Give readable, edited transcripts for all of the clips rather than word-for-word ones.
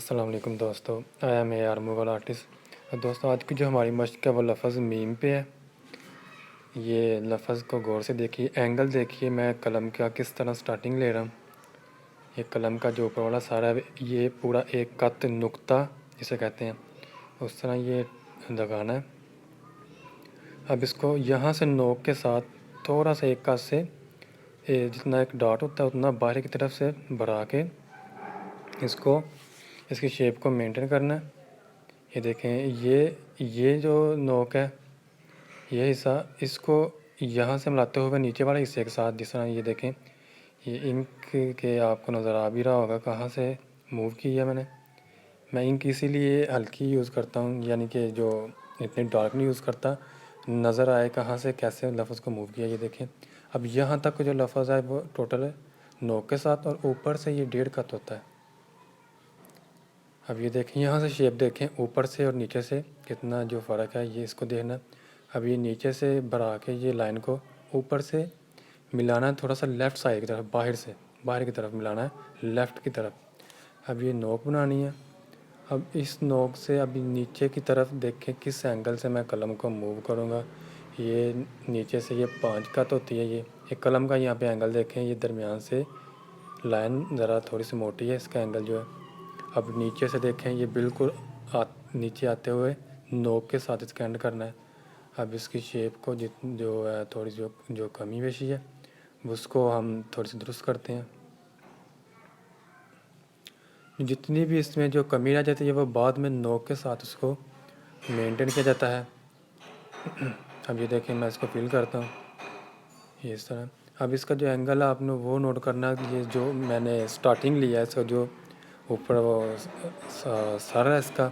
अस्सलाम वालेकुम दोस्तों, I am A R Mughal artist. दोस्तों, आज की जो हमारी मश्क है वो लफ्ज़ मीम पे है। ये लफ्ज़ को गौर से देखिए, एंगल देखिए, मैं कलम का किस तरह स्टार्टिंग ले रहा हूँ। ये कलम का जो ऊपर वाला सारा है, ये पूरा एक कत नुक्ता जिसे कहते हैं, उस तरह ये लगाना है। अब इसको यहाँ से नोक के साथ थोड़ा सा एक कत से जितना एक डॉट होता है उतना बाहर की तरफ से बढ़ा के इसको इसकी शेप को मेंटेन करना है। ये देखें, ये जो नोक है, ये हिस्सा, इसको यहाँ से मिलाते हुए नीचे वाले हिस्से के साथ, जिस तरह ये देखें, ये इंक के आपको नज़र आ भी रहा होगा कहाँ से मूव की है मैंने। मैं इंक इसीलिए हल्की यूज़ करता हूँ, यानी कि जो इतनी डार्क नहीं यूज़ करता, नज़र आए कहाँ से कैसे लफ्ज़ को मूव किया। ये देखें, अब यहाँ तक जो लफ्ज़ है वो टोटल है नोक के साथ, और ऊपर से ये 1.5 कत होता है। अब ये देखें, यहाँ से शेप देखें, ऊपर से और नीचे से कितना जो फ़र्क है, ये इसको देखना। अब ये नीचे से बढ़ा के ये लाइन को ऊपर से मिलाना है, थोड़ा सा लेफ़्ट साइड की तरफ, बाहर की तरफ मिलाना है, लेफ़्ट की तरफ। अब ये नोक बनानी है। अब इस नोक से अभी नीचे की तरफ देखें किस एंगल से मैं कलम को मूव करूँगा। ये नीचे से ये 5 कत होती है। ये कलम का यहाँ पे एंगल देखें, ये दरमियान से लाइन ज़रा थोड़ी सी मोटी है, इसका एंगल जो है। अब नीचे से देखें, ये बिल्कुल नीचे आते हुए नोक के साथ इसका एंड करना है। अब इसकी शेप को जो है थोड़ी जो कमी बेशी है उसको हम थोड़ी सी दुरुस्त करते हैं। जितनी भी इसमें जो कमी रह जाती है वो बाद में नोक के साथ उसको मेंटेन किया जाता है। अब ये देखें, मैं इसको फिल करता हूँ ये इस तरह। अब इसका जो एंगल है आपने वो नोट करना है। ये जो मैंने स्टार्टिंग लिया है, इसका जो ऊपर वो सर है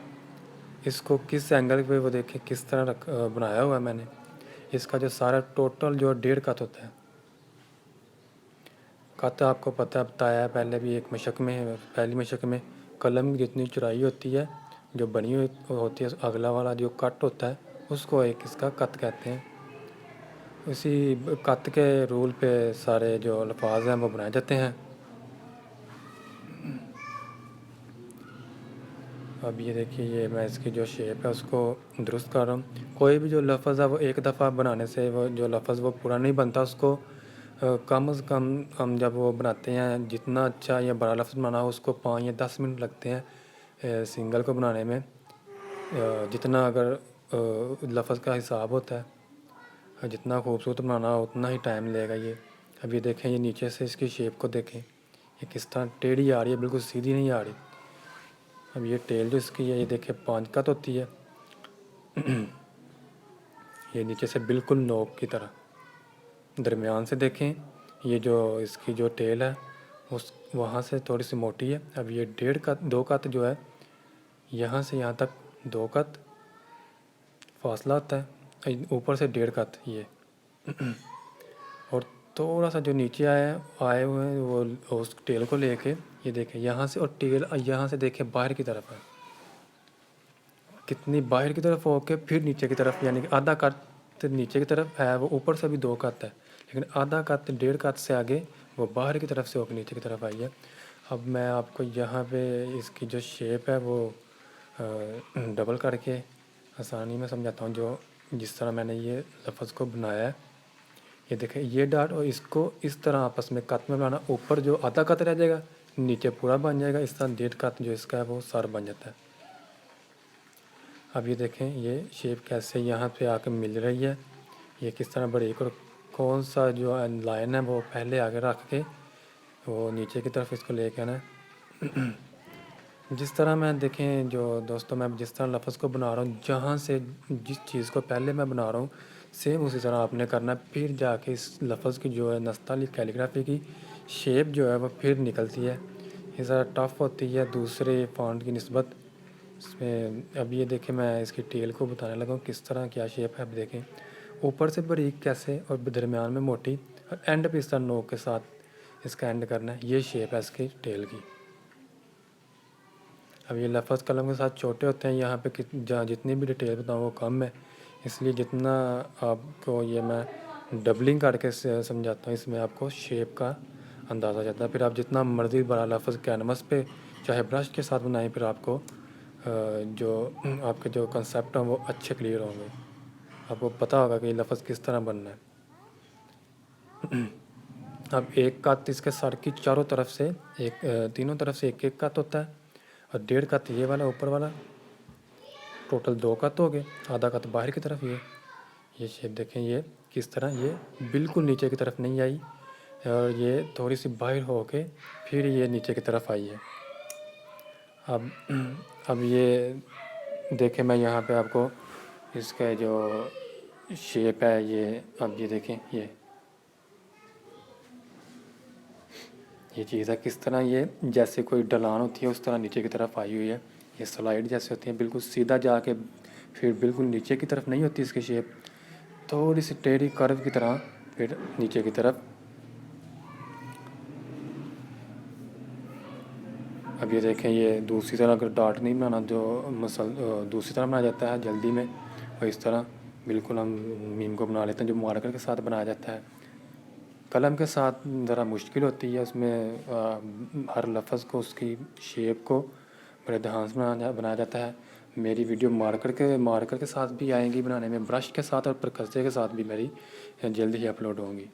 इसको किस एंगल पे वो देखें किस तरह बनाया हुआ है मैंने। इसका जो सारा टोटल जो 1.5 कत होता है। कत आपको पता बताया है पहले भी, एक मशक में, पहली मशक में कलम की जितनी चौड़ाई होती है, जो बनी हुई होती है, अगला वाला जो कट होता है उसको एक इसका कत कहते हैं। इसी कत के रूल पे सारे जो अल्फाज हैं वो बनाए जाते हैं। अब ये देखिए, ये मैं इसकी जो शेप है उसको दुरुस्त कर रहा हूँ। कोई भी जो लफ्ज़ है वो एक दफ़ा बनाने से वो जो लफ्ज़ वो पूरा नहीं बनता। उसको कम से कम हम जब वो बनाते हैं, जितना अच्छा या बड़ा लफ्ज़ बनाना हो उसको 5 या 10 मिनट लगते हैं सिंगल को बनाने में। जितना अगर लफ्ज़ का हिसाब होता है, जितना खूबसूरत बनाना हो उतना ही टाइम लगेगा ये। अब ये देखें, ये नीचे से इसकी शेप को देखें, ये किस तरह टेढ़ी आ रही है, बिल्कुल सीधी नहीं आ रही। अब ये टेल जो इसकी है, ये देखें 5 कत होती है। ये नीचे से बिल्कुल नोक की तरह। दरमियान से देखें, ये जो इसकी जो टेल है उस वहाँ से थोड़ी सी मोटी है। अब ये 1.5 कत 2 कत जो है, यहाँ से यहाँ तक 2 कत फासला होता है, ऊपर से 1.5 कत ये। और थोड़ा सा जो नीचे आए हुए हैं वो उस टेल को लेके, ये देखें यहाँ से, और टेल यहाँ से देखें बाहर की तरफ है, कितनी बाहर की तरफ होके फिर नीचे की तरफ, यानी कि आधा कत नीचे की तरफ है, वो ऊपर से भी 2 कत है, लेकिन आधा कत 1.5 कत से आगे वो बाहर की तरफ से होकर नीचे की तरफ आई है। अब मैं आपको यहाँ पे इसकी जो शेप है वो डबल करके आसानी में समझाता हूँ। जो जिस तरह मैंने ये लफ्ज़ को बनाया है, ये देखें, ये डॉट और इसको इस तरह आपस में कत में बनाना। ऊपर जो आधा कत रह जाएगा, नीचे पूरा बन जाएगा। इस तरह 1.5 कत जो इसका है वो सर बन जाता है। अब ये देखें, ये शेप कैसे यहाँ पे आके मिल रही है, ये किस तरह बारीक, और कौन सा जो लाइन है वो पहले आगे रख के वो नीचे की तरफ इसको लेके आना है। जिस तरह मैं देखें जो दोस्तों, मैं जिस तरह लफ्ज़ को बना रहा हूँ, जहाँ से जिस चीज़ को पहले मैं बना रहा हूँ सेम उसी तरह आपने करना है। फिर जाके इस लफ्ज़ की जो है नस्ताली कैलीग्राफी की शेप जो है वो फिर निकलती है। ये ज़रा टफ़ होती है दूसरे फ़ॉन्ट की निस्बत इसमें। अब ये देखें, मैं इसकी टेल को बताने लगा हूँ किस तरह क्या शेप है। अब देखें, ऊपर से बारीक कैसे और दरमियान में मोटी, और एंड पे इस तरह नोक के साथ इसका एंड करना है। ये शेप है इसकी टेल की। अब ये लफ्ज़ कलम के साथ छोटे होते हैं, यहाँ पे जहाँ जितनी भी डिटेल बताऊँ वो कम है, इसलिए जितना आपको ये मैं डबलिंग करके समझाता हूँ, इसमें आपको शेप का अंदाज़ा जाता है। फिर आप जितना मर्ज़ी बड़ा लफ्ज़ कैनवस पे चाहे ब्रश के साथ बनाएं, फिर आपको जो आपके जो कंसेप्ट हैं वो अच्छे क्लियर होंगे। आपको पता होगा कि लफ्ज़ किस तरह बनना है। अब एक कत इसके सर की चारों तरफ से तीनों तरफ से एक एक कत होता है, और 1.5 कत ये वाला ऊपर वाला, टोटल 2 कत हो गए। आधा कत बाहर की तरफ ये शेप देखें, ये किस तरह ये बिल्कुल नीचे की तरफ नहीं आई, और ये थोड़ी सी बाहर हो के फिर ये नीचे की तरफ आई है। अब ये देखें, मैं यहाँ पे आपको इसका जो शेप है ये, अब ये देखें, ये चीज़ है किस तरह ये जैसे कोई ढलान होती है उस तरह नीचे की तरफ आई हुई है। ये स्लाइड जैसे होती है, बिल्कुल सीधा जाके फिर बिल्कुल नीचे की तरफ नहीं होती इसकी शेप, थोड़ी सी टेढ़ी कर्व की तरह फिर नीचे की तरफ। अब ये देखें, ये दूसरी तरह अगर डॉट नहीं बनाना, जो दूसरी तरह बनाया जाता है जल्दी में, और इस तरह बिल्कुल हम मीम को बना लेते हैं जो मार्कर के साथ बनाया जाता है। कलम के साथ ज़रा मुश्किल होती है, उसमें हर लफ्ज़ को उसकी शेप को बड़े ध्यान से बनाया जाता है। मेरी वीडियो मार्कर के साथ भी आएंगी बनाने में, ब्रश के साथ और परकस्से के साथ भी मेरी जल्दी ही अपलोड होंगी।